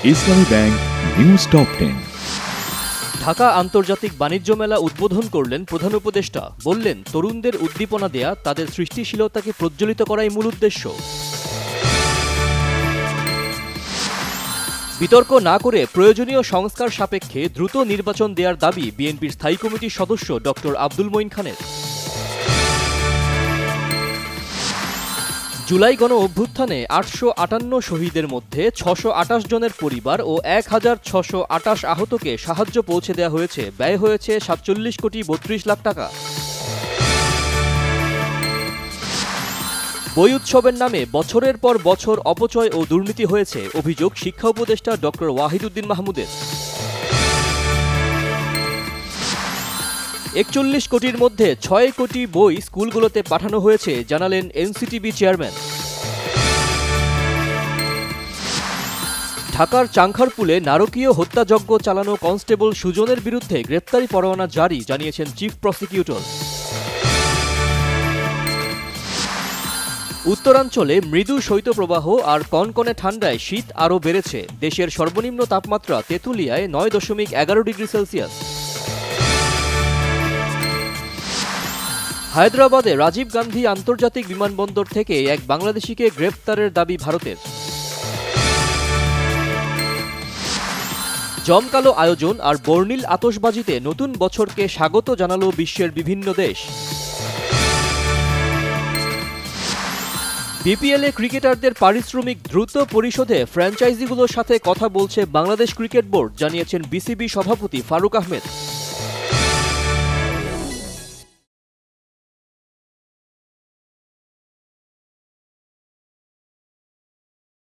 ইসলামী bank news top 10। Dhaka আন্তর্জাতিক বাণিজ্য মেলা উদ্বোধন করলেন প্রধান উপদেষ্টা। বললেন, তরুণদের উদ্দীপনা দেয়া, তাদের সৃষ্টিশীলতাকে প্রজ্বলিত করাই মূল উদ্দেশ্য। বিতর্ক না করে প্রয়োজনীয় সংস্কার সাপেক্ষে দ্রুত নির্বাচন দেওয়ার দাবি বিএনপির স্থায়ী কমিটির সদস্য ডক্টর আব্দুল মঈন খানের। জুলাই গণ অভ্যুত্থানে ৮৫৮ শহীদের মধ্যে ৬২৮ জনের পরিবার ও ১৬২৮ আহতকে সাহায্য পৌঁছে দেওয়া হয়েছে। ব্যয় হয়েছে ৪৭,৩২,০০,০০০ টাকা। বই উৎসবের নামে বছরের পর বছর অপচয় ও দুর্নীতি হয়েছে, অভিযোগ শিক্ষা উপদেষ্টা ডক্টর ওয়াহিদুদ্দিন মাহমুদের। ৪১ কোটির মধ্যে ৬ কোটি বই স্কুলগুলোতে পাঠানো হয়েছে, জানালেন এনসিটিবি চেয়ারম্যান। ঢাকার চাংখারপুলে নারকীয় হত্যাযজ্ঞ চালানো কনস্টেবল সুজনের বিরুদ্ধে গ্রেপ্তারি পরোয়ানা জারি, জানিয়েছেন চিফ প্রসিকিউটর। উত্তরাঞ্চলে মৃদু শৈত্যপ্রবাহ আর কনকনে ঠান্ডায় শীত আরও বেড়েছে। দেশের সর্বনিম্ন তাপমাত্রা তেঁতুলিয়ায় ৯.১১ ডিগ্রি সেলসিয়াস। হায়দ্রাবাদে রাজীব গান্ধী আন্তর্জাতিক বিমানবন্দর থেকে এক বাংলাদেশিকে গ্রেপ্তারের দাবি ভারতের। জমকালো আয়োজন আর বর্ণিল আতশবাজিতে নতুন বছরকে স্বাগত জানালো বিশ্বের বিভিন্ন দেশ। বিপিএলে ক্রিকেটারদের পারিশ্রমিক দ্রুত পরিশোধে ফ্র্যাঞ্চাইজিগুলোর সাথে কথা বলছে বাংলাদেশ ক্রিকেট বোর্ড, জানিয়েছেন বিসিবি সভাপতি ফারুক আহমেদ।